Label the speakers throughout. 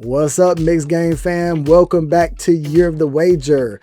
Speaker 1: What's up, Mixed Game fam? Welcome back to Year of the Wager.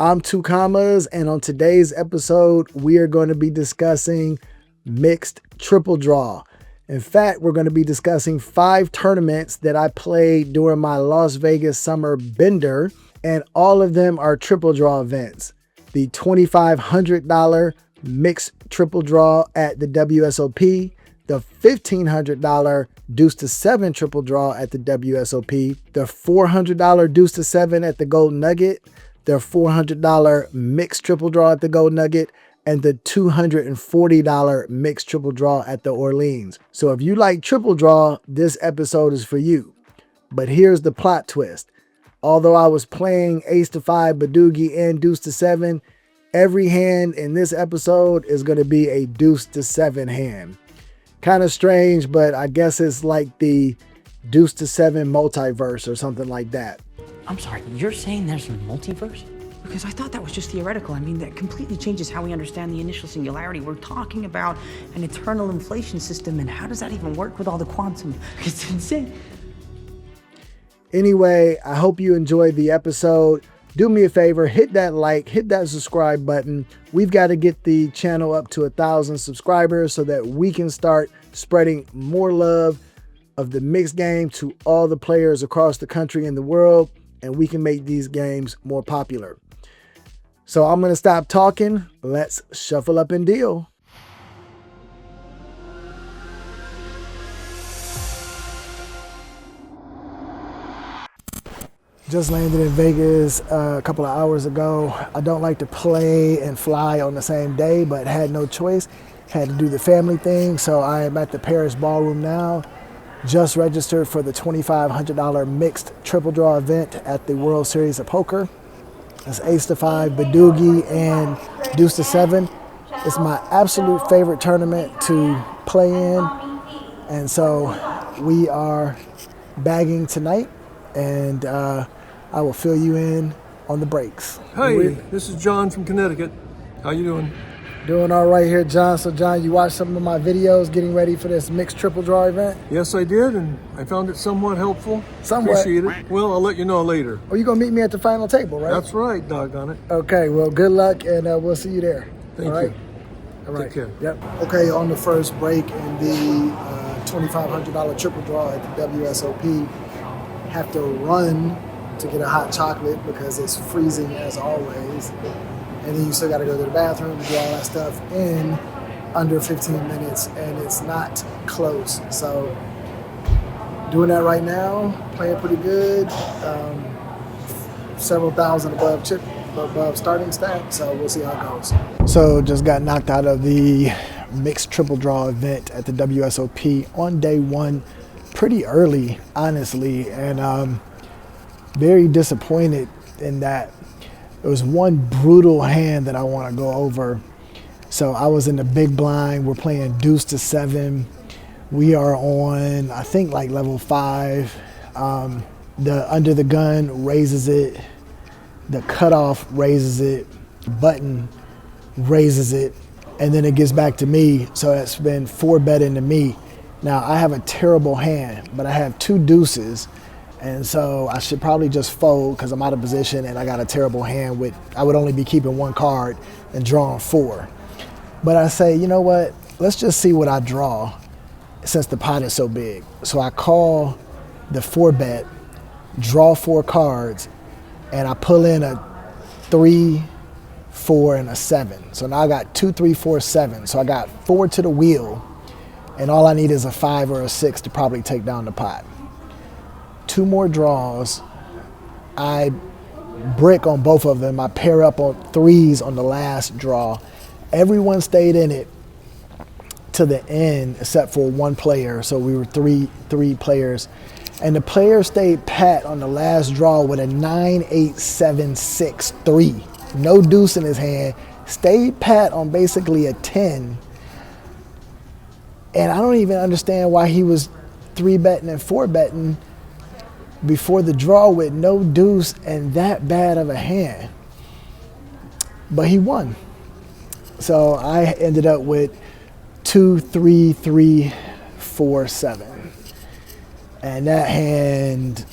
Speaker 1: I'm Two Commas, and on today's episode, we are going to be discussing mixed triple draw. In fact, we're going to be discussing 5 tournaments that I played during my Las Vegas summer bender, and all of them are triple draw events. The $2,500 mixed triple draw at the WSOP, the $1,500 deuce to 7 triple draw at the WSOP, the $400 deuce to 7 at the Gold Nugget, the $400 mixed triple draw at the Gold Nugget, and the $240 mixed triple draw at the Orleans. So if you like triple draw, this episode is for you. But here's the plot twist. Although I was playing ace to 5, Badoogie, and deuce to 7, every hand in this episode is going to be a deuce to 7 hand. Kind of strange, but I guess it's like the deuce to 7 multiverse or something like that.
Speaker 2: I'm sorry, you're saying there's a multiverse? Because I thought that was just theoretical. I mean, that completely changes how we understand the initial singularity. We're talking about an eternal inflation system, and how does that even work with all the quantum? It's insane.
Speaker 1: Anyway, I hope you enjoyed the episode. Do me a favor, hit that like, hit that subscribe button. We've got to get the channel up to 1,000 subscribers so that we can start spreading more love of the mixed game to all the players across the country and the world, and we can make these games more popular. So I'm going to stop talking. Let's shuffle up and deal. Just landed in Vegas a couple of hours ago. I don't like to play and fly on the same day, but had no choice. Had to do the family thing, so I am at the Paris Ballroom now. Just registered for the $2,500 mixed triple draw event at the World Series of Poker. It's ace to 5, Badoogie, and deuce to 7. It's my absolute favorite tournament to play in, and so we are bagging tonight, and I will fill you in on the breaks.
Speaker 3: Hey, this is John from Connecticut. How you doing?
Speaker 1: Doing all right here, John. So, John, you watched some of my videos getting ready for this mixed triple draw event?
Speaker 3: Yes, I did, and I found it somewhat helpful.
Speaker 1: Somewhat?
Speaker 3: Appreciate it. Well, I'll let you know later.
Speaker 1: Oh, you're going to meet me at the final table, right?
Speaker 3: That's right, doggone it.
Speaker 1: Okay, well, good luck, and we'll see you there.
Speaker 3: Thank
Speaker 1: all right?
Speaker 3: you.
Speaker 1: All right.
Speaker 3: Take care.
Speaker 1: Yep. Okay, on the first break in the $2,500 triple draw at the WSOP, have to run to get a hot chocolate because it's freezing as always. And then you still got to go to the bathroom, do all that stuff in under 15 minutes, and it's not close. So doing that right now, playing pretty good, several thousand above starting stat, so we'll see how it goes. So just got knocked out of the mixed triple draw event at the WSOP on day one pretty early, honestly, and very disappointed in that. There was one brutal hand that I want to go over. So I was in the big blind. We're playing deuce to 7. We are on, I think, like level 5. The under the gun raises it. The cutoff raises it. Button raises it. And then it gets back to me. So it's been 4 betting to me. Now, I have a terrible hand, but I have 2 deuces. And so I should probably just fold because I'm out of position and I got a terrible hand with, I would only be keeping 1 card and drawing 4. But I say, you know what, let's just see what I draw since the pot is so big. So I call the 4 bet, draw 4 cards, and I pull in a 3, 4, and a 7. So now I got 2, 3, 4, 7. So I got 4 to the wheel, and all I need is a 5 or a 6 to probably take down the pot. 2 more draws. I brick on both of them. I pair up on 3s on the last draw. Everyone stayed in it to the end except for 1 player. So we were three players. And the player stayed pat on the last draw with a 9, 8, 7, 6, 3. No deuce in his hand. Stayed pat on basically a 10. And I don't even understand why he was 3 betting and 4 betting before the draw with no deuce and that bad of a hand. But he won. So I ended up with 2, 3, 3, 4, 7. And that hand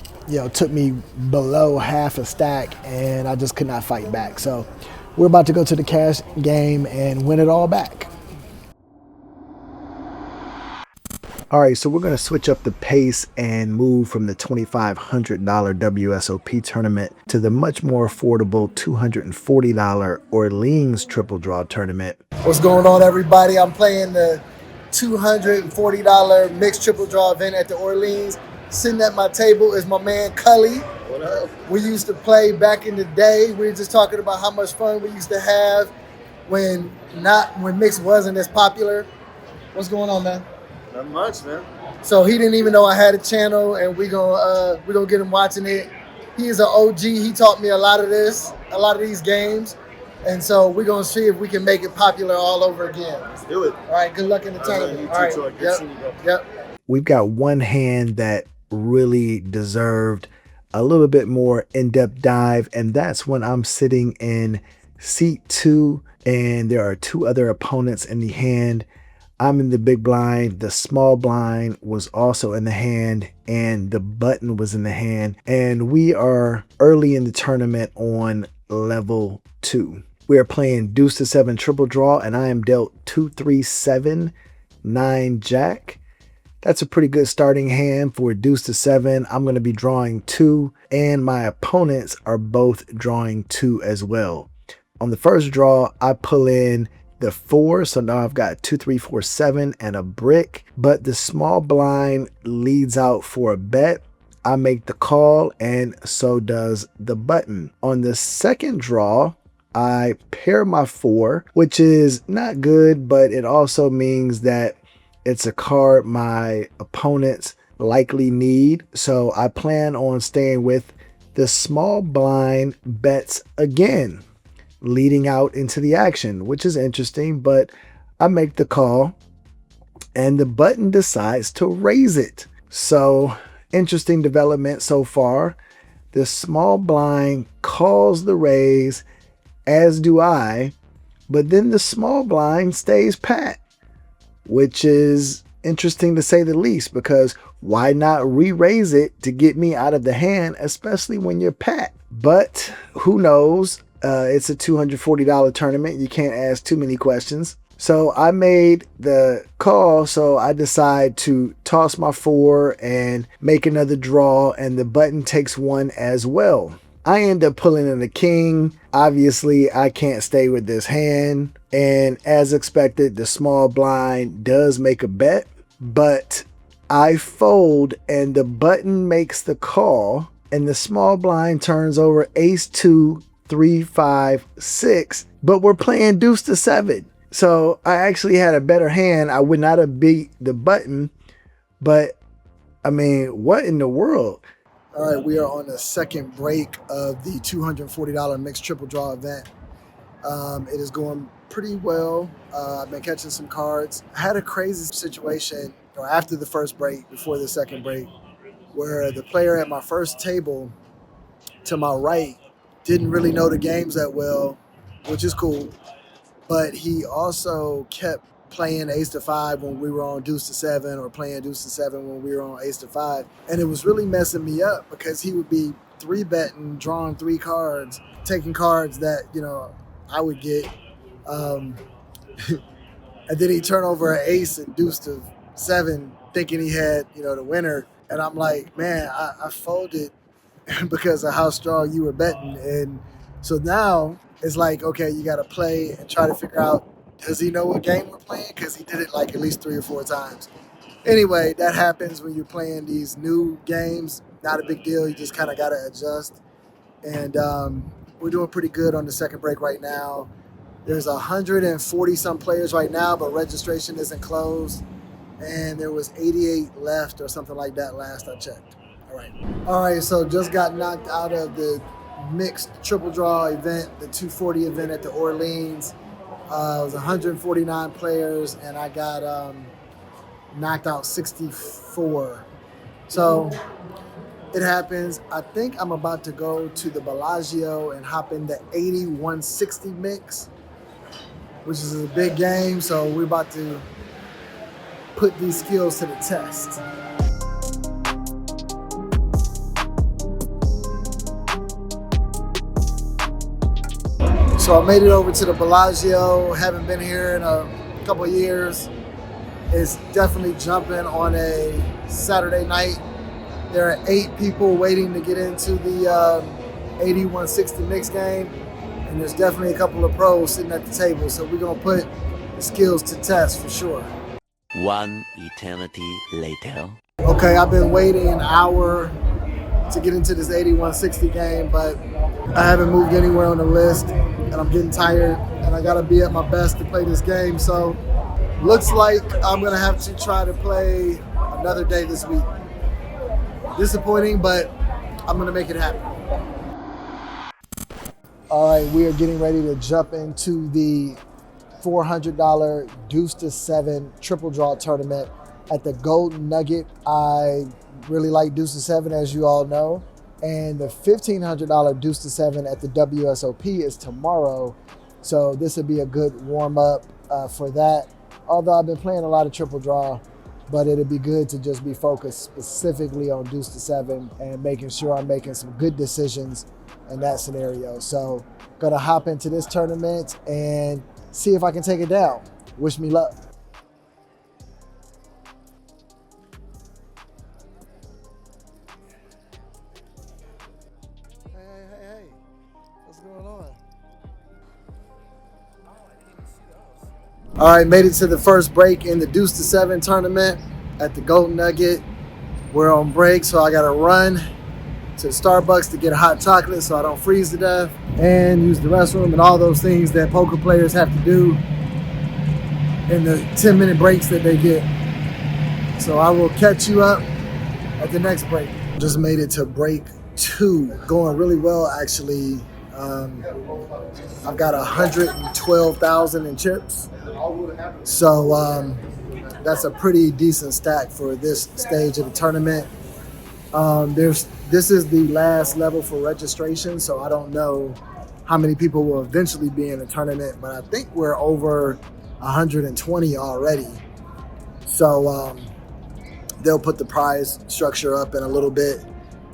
Speaker 1: took me below half a stack, and I just could not fight back. So we're about to go to the cash game and win it all back. All right, so we're going to switch up the pace and move from the $2,500 WSOP tournament to the much more affordable $240 Orleans Triple Draw tournament.
Speaker 4: What's going on, everybody? I'm playing the $240 mixed triple draw event at the Orleans. Sitting at my table is my man Cully. What up? We used to play back in the day. We were just talking about how much fun we used to have when mixed wasn't as popular. What's going on, man?
Speaker 5: Not much, man.
Speaker 4: So he didn't even know I had a channel, and we gonna get him watching it. He is an OG. He taught me a lot of these games, and so we're gonna see if we can make it popular all over again.
Speaker 5: Let's do it.
Speaker 4: All right. Good luck in the tournament. All right. Yep.
Speaker 1: We've got one hand that really deserved a little bit more in-depth dive, and that's when I'm sitting in seat 2, and there are 2 other opponents in the hand. I'm in the big blind, the small blind was also in the hand, and the button was in the hand. And we are early in the tournament on level 2. We are playing deuce to 7 triple draw, and I am dealt 2, 3, 7, 9 jack. That's a pretty good starting hand for deuce to 7. I'm going to be drawing 2, and my opponents are both drawing 2 as well. On the first draw, I pull in the 4, so now I've got 2, 3, 4, 7 and a brick, but the small blind leads out for a bet. I make the call, and so does the button. On the second draw, I pair my 4, which is not good, but it also means that it's a card my opponents likely need, so I plan on staying with the small blind bets again, leading out into the action, which is interesting, but I make the call and the button decides to raise it. So interesting development so far. The small blind calls the raise, as do I, but then the small blind stays pat, which is interesting to say the least, because why not re-raise it to get me out of the hand, especially when you're pat? But who knows? It's a $240 tournament. You can't ask too many questions. So I made the call, so I decide to toss my 4 and make another draw, and the button takes 1 as well. I end up pulling in a king. Obviously, I can't stay with this hand, and as expected, the small blind does make a bet, but I fold, and the button makes the call, and the small blind turns over ace 2, 3, 5, 6, but we're playing deuce to 7. So I actually had a better hand. I would not have beat the button, but I mean, what in the world?
Speaker 4: All right, we are on the second break of the $240 mixed triple draw event. It is going pretty well. I've been catching some cards. I had a crazy situation after the first break, before the second break, where the player at my first table to my right didn't really know the games that well, which is cool. But he also kept playing ace to 5 when we were on deuce to 7, or playing deuce to 7 when we were on ace to 5. And it was really messing me up, because he would be 3-betting, drawing 3 cards, taking cards that, I would get. And then he'd turn over an ace and deuce to 7, thinking he had, the winner. And I'm like, man, I folded because of how strong you were betting. And so now it's like, okay, you got to play and try to figure out, does he know what game we're playing? Because he did it like at least 3 or 4 times. Anyway, that happens when you're playing these new games. Not a big deal. You just kind of got to adjust. And we're doing pretty good on the second break right now. There's 140 some players right now, but registration isn't closed. And there was 88 left or something like that last I checked. All right, so just got knocked out of the mixed triple draw event, the 240 event at the Orleans. It was 149 players, and I got knocked out 64. So it happens. I think I'm about to go to the Bellagio and hop in the 80-160 mix, which is a big game. So we're about to put these skills to the test. So I made it over to the Bellagio. Haven't been here in a couple of years. It's definitely jumping on a Saturday night. There are 8 people waiting to get into the 8160 mix game. And there's definitely a couple of pros sitting at the table. So we're going to put the skills to test for sure.
Speaker 5: One eternity later.
Speaker 4: Okay, I've been waiting an hour to get into this 8160 game, but I haven't moved anywhere on the list, and I'm getting tired, and I gotta be at my best to play this game. So looks like I'm gonna have to try to play another day this week. Disappointing, but I'm gonna make it happen. All right, we are getting ready to jump into the $400 deuce to 7 triple draw tournament at the Golden Nugget. I really like deuce to 7, as you all know. And the $1,500 deuce to 7 at the WSOP is tomorrow. So this would be a good warm up for that. Although I've been playing a lot of triple draw, but it'd be good to just be focused specifically on deuce to 7 and making sure I'm making some good decisions in that scenario. So gonna hop into this tournament and see if I can take it down. Wish me luck. Hey, what's going on? All right, made it to the first break in the deuce to 7 tournament at the Golden Nugget. We're on break, so I gotta run to Starbucks to get a hot chocolate so I don't freeze to death, and use the restroom and all those things that poker players have to do in the 10-minute breaks that they get. So I will catch you up at the next break. Just made it to break 2, going really well actually. I've got 112,000 in chips, so that's a pretty decent stack for this stage of the tournament. This is the last level for registration, so I don't know how many people will eventually be in the tournament, but I think we're over 120 already. So they'll put the prize structure up in a little bit.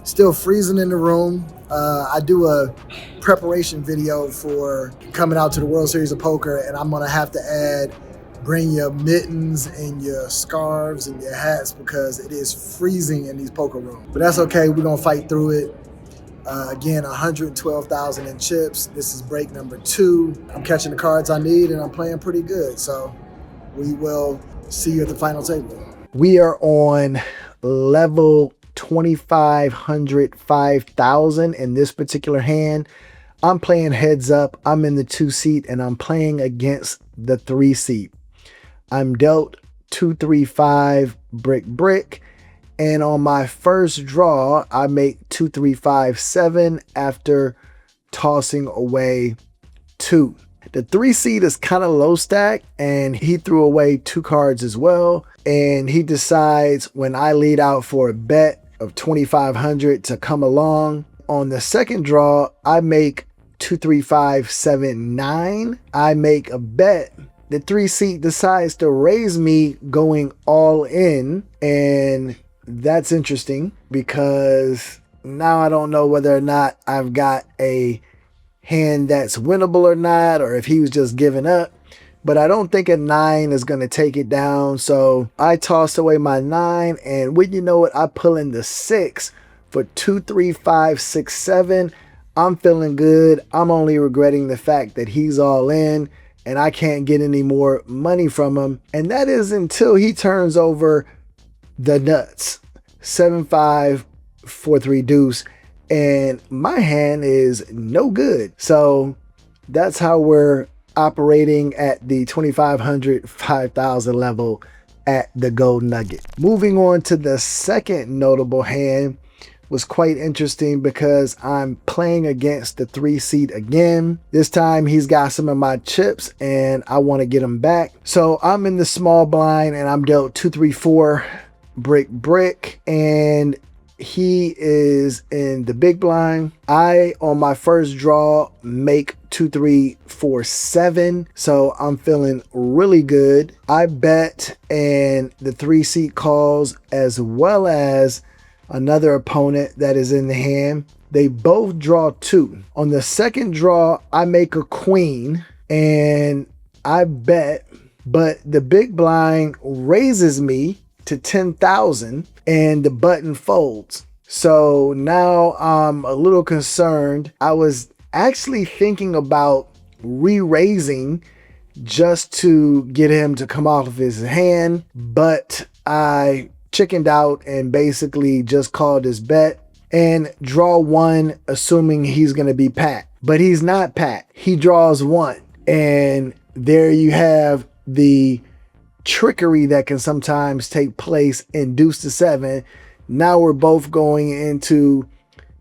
Speaker 4: Still freezing in the room. I do a preparation video for coming out to the World Series of Poker, and I'm gonna have to add bring your mittens and your scarves and your hats because it is freezing in these poker rooms. But that's okay, we're gonna fight through it. Again, 112,000 in chips. This is break number 2. I'm catching the cards I need and I'm playing pretty good. So we will see you at the final table. We are on level 2,500, 5,000 in this particular hand. I'm playing heads up. I'm in the 2 seat and I'm playing against the 3 seat. I'm dealt 2-3-5 brick, and on my first draw, I make 2-3-5-7 after tossing away 2. The 3 seed is kind of low stack, and he threw away 2 cards as well. And he decides when I lead out for a bet of 2,500 to come along. On the second draw, I make 2-3-5-7-9. I make a bet. The 3 seat decides to raise me going all in, and that's interesting because now I don't know whether or not I've got a hand that's winnable or not, or if he was just giving up. But I don't think a 9 is going to take it down, so I tossed away my 9, and wouldn't you know it, I pull in the 6 for 2-3-5-6-7. I'm feeling good. I'm only regretting the fact that he's all in and I can't get any more money from him. And that is until he turns over the nuts. 7-5, 4-3 deuce. And my hand is no good. So that's how we're operating at the 2,500, 5,000 level at the Golden Nugget. Moving on to the second notable hand was quite interesting because I'm playing against the 3 seed again. This time he's got some of my chips and I want to get them back. So I'm in the small blind and I'm dealt 2-3-4 brick, and he is in the big blind. I, on my first draw, make 2-3-4-7. So I'm feeling really good. I bet and the 3 seat calls, as well as
Speaker 1: another opponent that is in the hand. They both draw 2. On the second draw, I make a queen and I bet, but the big blind raises me to 10,000 and the button folds. So now I'm a little concerned. I was actually thinking about re-raising just to get him to come off of his hand, but I chickened out and basically just called his bet and draw 1, assuming he's going to be pat. But he's not pat. He draws 1. And there you have the trickery that can sometimes take place in deuce to 7. Now we're both going into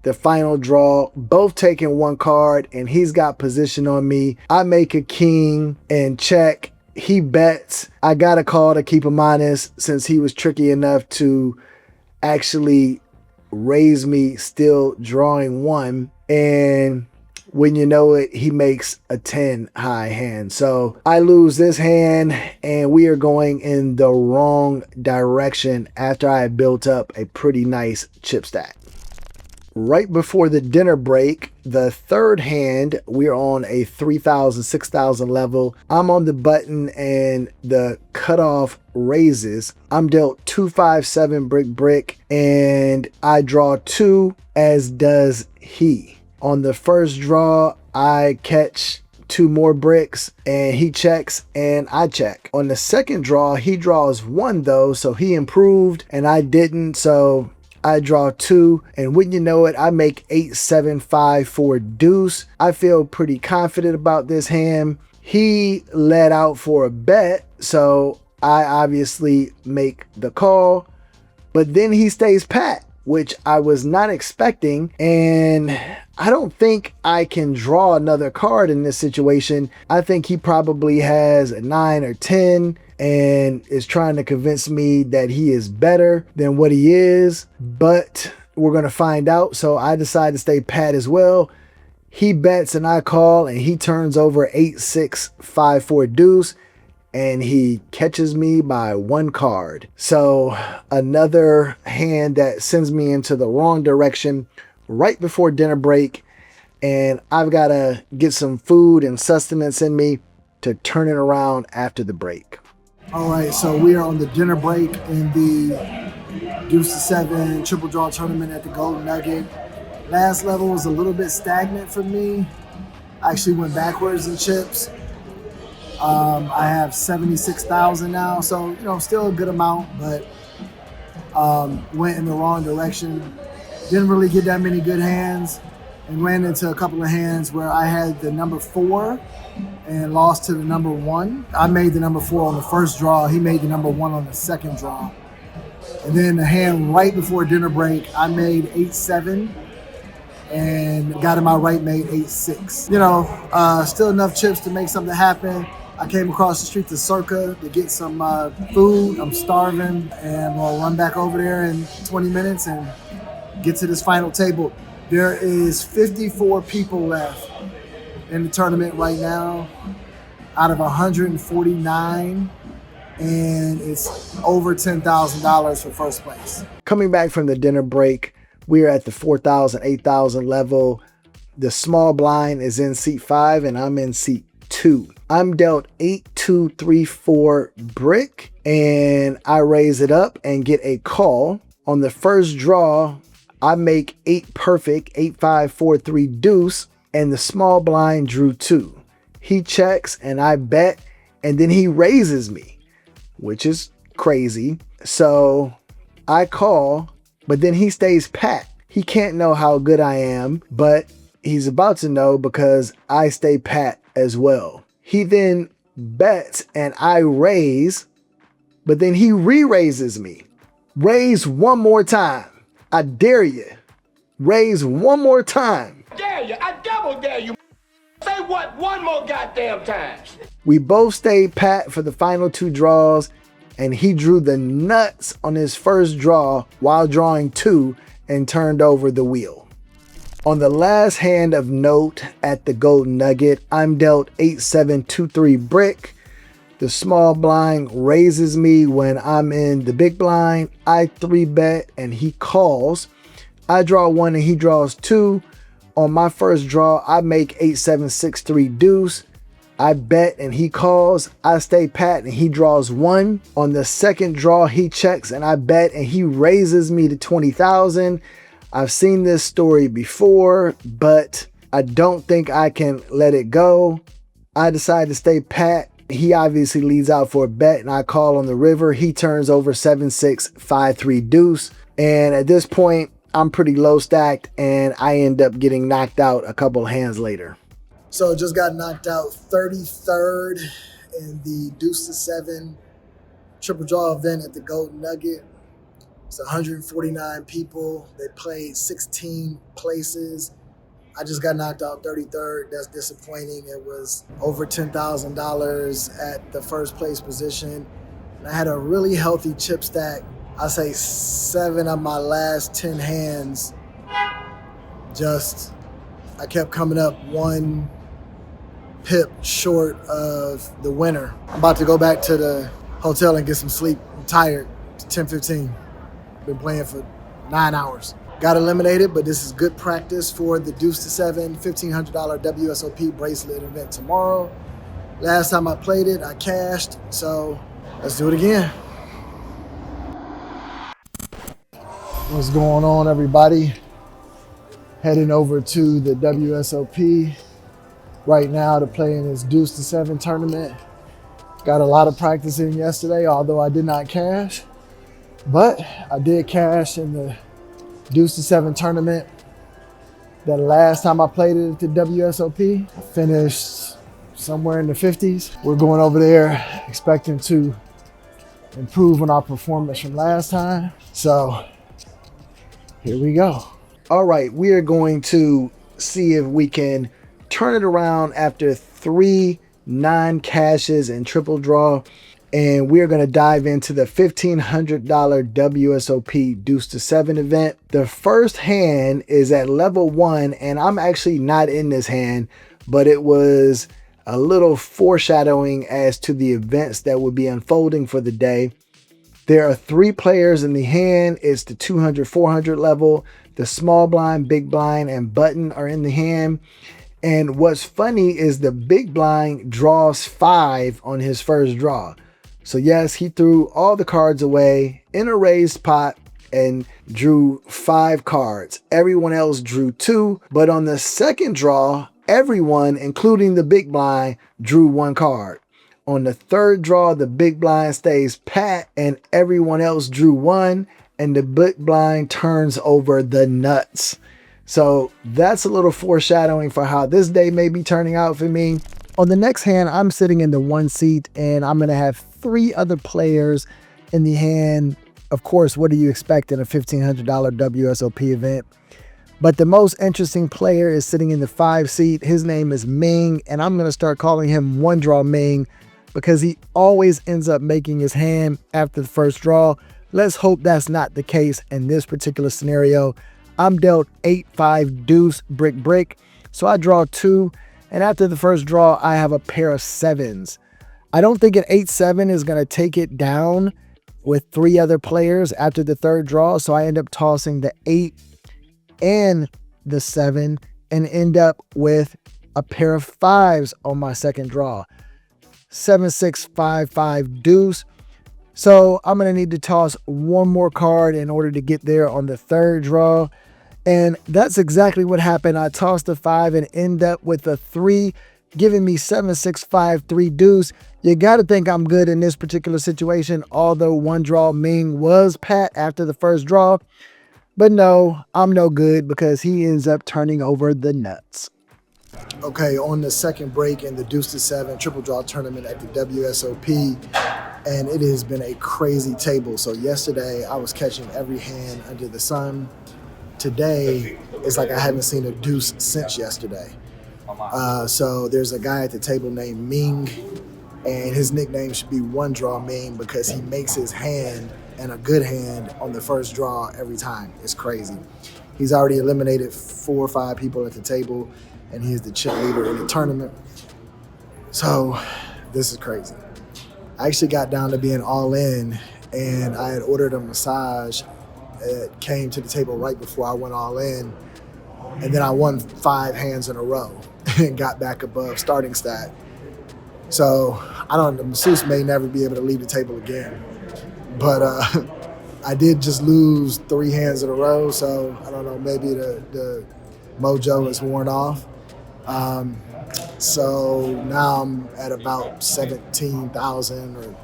Speaker 1: the final draw, both taking 1 card, and he's got position on me. I make a king and check. He bets. I got a call to keep him honest since he was tricky enough to actually raise me, still drawing 1. And when you know it, he makes a 10 high hand. So I lose this hand and we are going in the wrong direction after I had built up a pretty nice chip stack. Right before the dinner break, the third hand, we're on a 3,000, 6,000 level. I'm on the button and the cutoff raises. I'm dealt 257 brick and I draw 2, as does he. On the first draw, I catch 2 more bricks and he checks and I check. On the second draw, he draws 1 though, so he improved and I didn't, so I draw 2, and wouldn't you know it, I make 8, 7, 5 for deuce. I feel pretty confident about this hand. He let out for a bet, so I obviously make the call, but then he stays pat, which I was not expecting, and I don't think I can draw another card in this situation. I think he probably has a 9 or 10 and is trying to convince me that he is better than what he is, but we're going to find out. So I decide to stay pat as well. He bets and I call, and he turns over 8, 6, 5, 4 deuce, and he catches me by 1 card. So another hand that sends me into the wrong direction right before dinner break, and I've got to get some food and sustenance in me to turn it around after the break.
Speaker 4: All right, so we are on the dinner break in the deuce to 7 triple draw tournament at the Golden Nugget. Last level was a little bit stagnant for me. I actually went backwards in chips. I have 76,000 now, so still a good amount, but went in the wrong direction. Didn't really get that many good hands and ran into a couple of hands where I had the number 4 and lost to the number 1. I made the number 4 on the first draw. He made the number 1 on the second draw. And then the hand right before dinner break, I made 8-7 and got in my right made 8-6. Still enough chips to make something happen. I came across the street to Circa to get some food. I'm starving, and we'll run back over there in 20 minutes and get to this final table. There is 54 people left in the tournament right now out of 149, and it's over $10,000 for first place.
Speaker 1: Coming back from the dinner break, we're at the 4,000, 8,000 level. The small blind is in seat 5 and I'm in seat 2. I'm dealt 8, 2, 3, 4 brick, and I raise it up and get a call. On the first draw, I make 8 perfect, 8, 5, 4, 3 deuce, and the small blind drew 2. He checks and I bet, and then he raises me, which is crazy. So I call, but then he stays pat. He can't know how good I am, but he's about to know because I stay pat as well. He then bets and I raise, but then he re-raises me. Raise one more time. I dare you. Raise one more time.
Speaker 6: Dare you. I double dare you. Say what one more goddamn time.
Speaker 1: We both stayed pat for the final 2 draws, and he drew the nuts on his first draw while drawing 2 and turned over the wheel. On the last hand of note at the Golden Nugget, I'm dealt 8, 7, 2, 3 brick. The small blind raises me when I'm in the big blind. I 3-bet and he calls. I draw 1 and he draws 2. On my first draw, I make 8-7-6-3 deuce. I bet and he calls. I stay pat and he draws 1. On the second draw, he checks and I bet and he raises me to 20,000. I've seen this story before, but I don't think I can let it go. I decide to stay pat. He obviously leads out for a bet and I call on the river. He turns over 7-6-5-3 deuce. And at this point, I'm pretty low stacked and I end up getting knocked out a couple hands later.
Speaker 4: So just got knocked out 33rd in the deuce to 7 triple draw event at the Golden Nugget. It's 149 people. They played 16 places. I just got knocked out 33rd. That's disappointing. It was over $10,000 at the first place position. And I had a really healthy chip stack. I say 7 of my last 10 hands. I kept coming up 1 pip short of the winner. I'm about to go back to the hotel and get some sleep. I'm tired. It's 10:15. Been playing for 9 hours. Got eliminated, but this is good practice for the deuce to 7 $1,500 WSOP bracelet event tomorrow. Last time I played it, I cashed, so let's do it again. What's going on, everybody? Heading over to the WSOP right now to play in this deuce to 7 tournament. Got a lot of practice in yesterday, although I did not cash, but I did cash in the deuce to 7 tournament. The last time I played it at the WSOP, I finished somewhere in the 50s. We're going over there expecting to improve on our performance from last time. So here we go. All right, we are going to see if we can turn it around after 3 non-cashes and triple draw. And we're going to dive into the $1,500 WSOP deuce to 7 event. The first hand is at level 1, and I'm actually not in this hand, but it was a little foreshadowing as to the events that would be unfolding for the day. There are 3 players in the hand. It's the 200, 400 level. The small blind, big blind, and button are in the hand. And what's funny is the big blind draws 5 on his first draw. So yes, he threw all the cards away in a raised pot and drew 5 cards. Everyone else drew 2, but on the second draw, everyone, including the big blind, drew 1 card. On the third draw, the big blind stays pat and everyone else drew 1, and the big blind turns over the nuts. So that's a little foreshadowing for how this day may be turning out for me. On the next hand, I'm sitting in the 1 seat and I'm going to have 3 other players in the hand. Of course, what do you expect in a $1,500 WSOP event? But the most interesting player is sitting in the 5 seat. His name is Ming, and I'm going to start calling him One Draw Ming because he always ends up making his hand after the first draw. Let's hope that's not the case in this particular scenario. I'm dealt 8-5 deuce brick. So I draw 2. And after the first draw, I have a pair of 7s. I don't think an 8-7 is going to take it down with 3 other players after the third draw. So I end up tossing the 8 and the 7 and end up with a pair of 5s on my second draw. 7-6-5-5 deuce. So I'm going to need to toss 1 more card in order to get there on the third draw. And that's exactly what happened. I tossed a 5 and end up with a 3, giving me 7-6-5-3 deuce. You got to think I'm good in this particular situation, although One Draw Ming was pat after the first draw. But no, I'm no good because he ends up turning over the nuts. Okay, on the second break in the deuce to 7 triple draw tournament at the WSOP, and it has been a crazy table. So yesterday I was catching every hand under the sun. Today, it's like I haven't seen a deuce since yesterday. So there's a guy at the table named Ming, and his nickname should be One Draw Ming because he makes his hand, and a good hand, on the first draw every time. It's crazy. He's already eliminated 4 or 5 people at the table, and he is the chip leader in the tournament. So this is crazy. I actually got down to being all in, and I had ordered a massage. It came to the table right before I went all in, and then I won 5 hands in a row and got back above starting stat. So I don't know, the masseuse may never be able to leave the table again. But I did just lose 3 hands in a row, so I don't know, maybe the mojo is worn off. So now I'm at about 17,000 or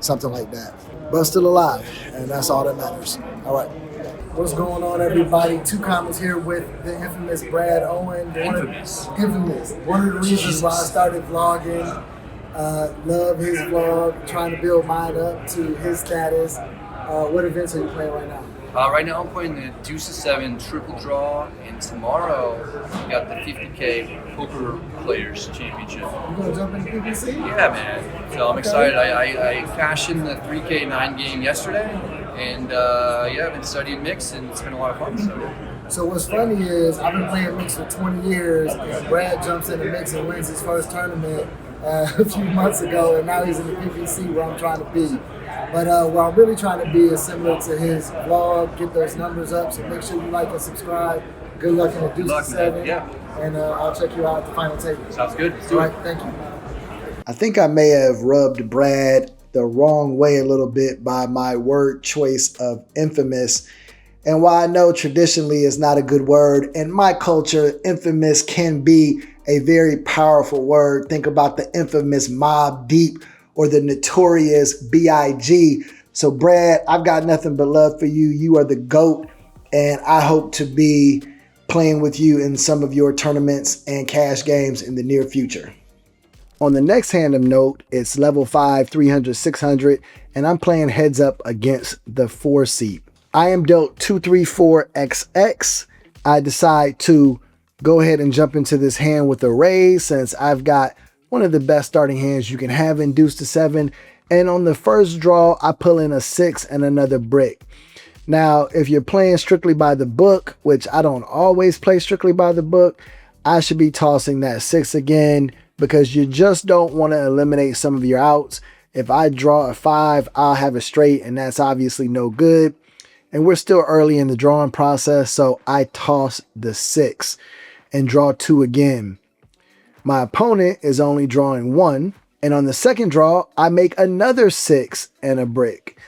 Speaker 4: something like that. But still alive, and that's all that matters. All right. What's going on, everybody? 2 comments here with the infamous Brad Owen. Infamous. One of the reasons why I started vlogging. Love his vlog, trying to build mine up to his status. What events are you playing right now?
Speaker 7: Right now I'm playing the Deuce of 7 triple draw, and tomorrow we got the 50K Poker Players Championship.
Speaker 4: You gonna jump in the PPC?
Speaker 7: Yeah, man. So I'm excited. I fashioned the 3K 9 game yesterday, and I've been studying mix, and it's been a lot of fun.
Speaker 4: So what's funny is I've been playing mix for 20 years. Brad jumps into mix and wins his first tournament a few months ago, and now he's in the PPC where I'm trying to be. But where I'm really trying to be is similar to his vlog, get those numbers up, so make sure you like and subscribe. Good luck in the Deuce of 7.
Speaker 7: Yeah.
Speaker 4: And I'll check you out at the final table.
Speaker 7: Sounds good. Let's do
Speaker 4: All
Speaker 7: it.
Speaker 4: right, thank you. I think I may have rubbed Brad the wrong way a little bit by my word choice of infamous. And while I know traditionally is not a good word, in my culture, infamous can be a very powerful word. Think about the infamous Mobb Deep or the notorious B.I.G. So Brad, I've got nothing but love for you. You are the GOAT, and I hope to be playing with you in some of your tournaments and cash games in the near future. On the next hand of note, it's level 5, 300, 600, and I'm playing heads up against the 4 seat. I am dealt 234XX. I decide to go ahead and jump into this hand with a raise since I've got one of the best starting hands you can have in Deuce to 7. And on the first draw, I pull in a 6 and another brick. Now, if you're playing strictly by the book, which I don't always play strictly by the book, I should be tossing that 6 again because you just don't want to eliminate some of your outs. If I draw a 5, I'll have a straight, and that's obviously no good. And we're still early in the drawing process, so I toss the 6 and draw 2 again. My opponent is only drawing 1, and on the second draw, I make another 6 and a brick.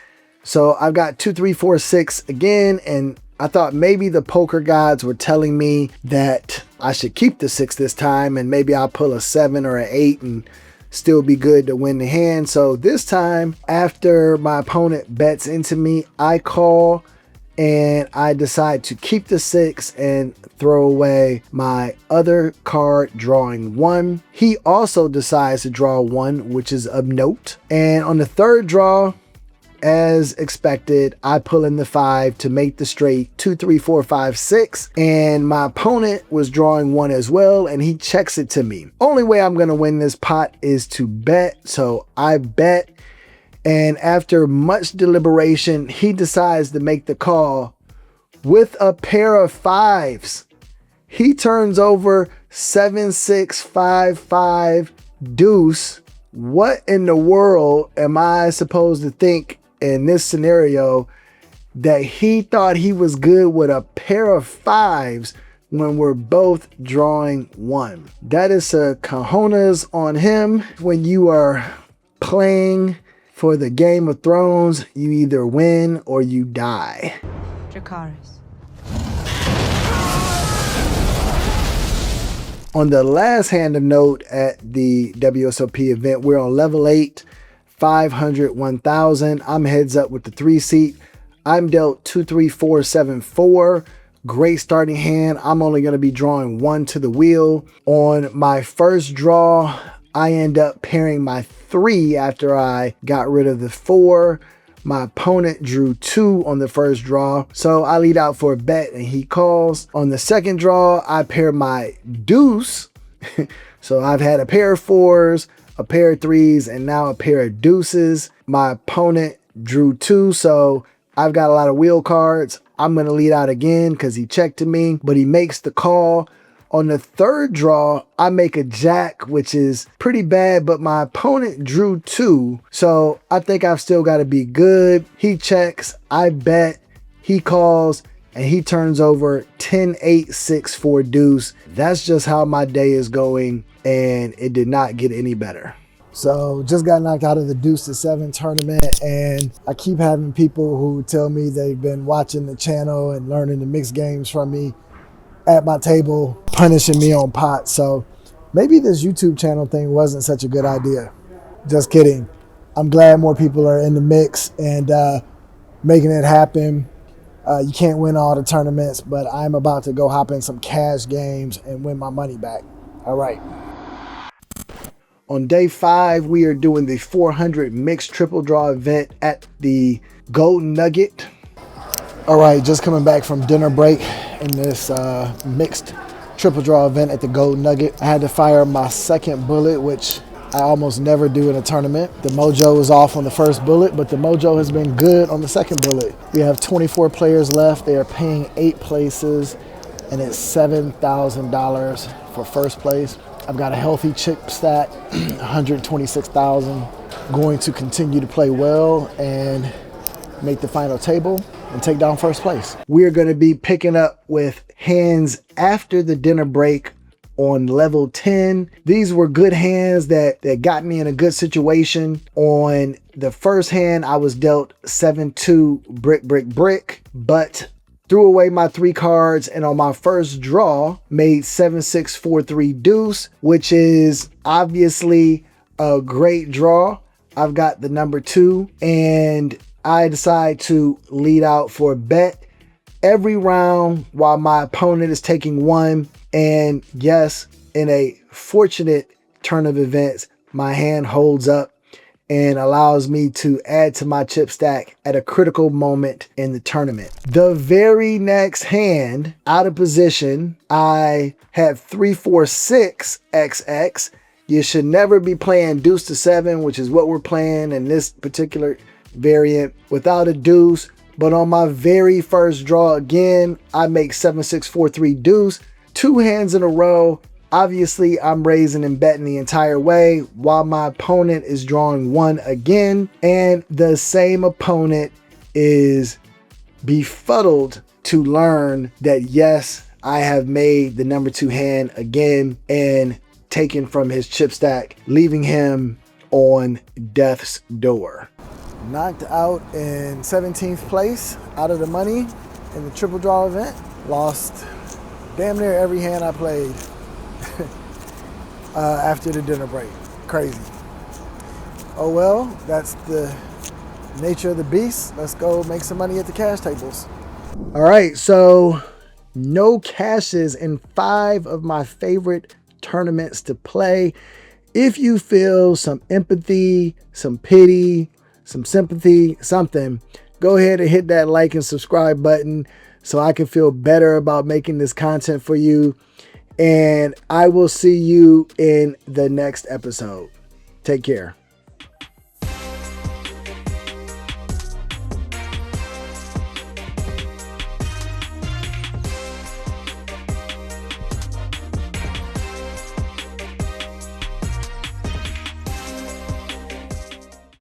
Speaker 4: So I've got 2, 3, 4, 6 again, and I thought maybe the poker gods were telling me that I should keep the 6 this time, and maybe I'll pull a 7 or an 8 and still be good to win the hand. So this time, after my opponent bets into me, I call, and I decide to keep the 6 and throw away my other card, drawing 1. He also decides to draw 1, which is of note. And on the third draw, as expected, I pull in the 5 to make the straight 2, 3, 4, 5, 6. And my opponent was drawing 1 as well, and he checks it to me. Only way I'm going to win this pot is to bet. So I bet. And after much deliberation, he decides to make the call with a pair of 5s. He turns over 7, 6, 5, 5, deuce. What in the world am I supposed to think in this scenario that he thought he was good with a pair of 5s when we're both drawing 1? That is a cojones on him. When you are playing for the Game of Thrones, you either win or you die.
Speaker 8: Dracarys.
Speaker 4: On the last hand of note at the WSOP event, we're on level 8, 500, 1000. I'm heads up with the 3 seat. I'm dealt 2, 3, 4, 7, 4. Great starting hand. I'm only going to be drawing 1 to the wheel. On my first draw, I end up pairing my 3 after I got rid of the 4. My opponent drew 2 on the first draw, so I lead out for a bet and he calls. On the second draw, I pair my deuce. So I've had a pair of 4s, a pair of 3s, and now a pair of deuces. My opponent drew 2, so I've got a lot of wheel cards. I'm going to lead out again because he checked to me, but he makes the call.
Speaker 1: On the third draw, I make a jack, which is pretty bad, but my opponent drew 2. So I think I've still got to be good. He checks, I bet, he calls, and he turns over 10, 8, 6, 4 deuce. That's just how my day is going, and it did not get any better. So just got knocked out of the deuce to 7 tournament, and I keep having people who tell me they've been watching the channel and learning the mixed games from me at my table, punishing me on pot. So maybe this YouTube channel thing wasn't such a good idea. Just kidding. I'm glad more people are in the mix and making it happen. You can't win all the tournaments, but I'm about to go hop in some cash games and win my money back. All right. On day 5, we are doing the 400 mixed triple draw event at the Golden Nugget. All right, just coming back from dinner break in this mixed triple draw event at the Golden Nugget. I had to fire my second bullet, which I almost never do in a tournament. The mojo was off on the first bullet, but the mojo has been good on the second bullet. We have 24 players left. They are paying 8 places, and it's $7,000 for first place. I've got a healthy chip stack, 126,000. Going to continue to play well and make the final table and take down first place. We're going to be picking up with hands after the dinner break on level 10. These were good hands that got me in a good situation. On the first hand, I was dealt 7-2 brick, but threw away my 3 cards, and on my first draw made 7-6 4-3 deuce, which is obviously a great draw. I've got the number 2, and I decide to lead out for a bet every round while my opponent is taking 1. And yes, in a fortunate turn of events, my hand holds up and allows me to add to my chip stack at a critical moment in the tournament. The very next hand, out of position, I had 3-4-6 XX. You should never be playing deuce to 7, which is what we're playing in this particular variant, without a deuce. But on my very first draw again, I make 7-6 4-3 deuce. 2 hands in a row. Obviously, I'm raising and betting the entire way while my opponent is drawing 1 again. And the same opponent is befuddled to learn that, yes, I have made the number 2 hand again and taken from his chip stack, leaving him on death's door. Knocked out in 17th place, out of the money in the triple draw event. Lost damn near every hand I played after the dinner break. Crazy. Oh well, that's the nature of the beast. Let's go make some money at the cash tables. All right, so no cashes in 5 of my favorite tournaments to play. If you feel some empathy, some pity, some sympathy, something, go ahead and hit that like and subscribe button so I can feel better about making this content for you. And I will see you in the next episode. Take care.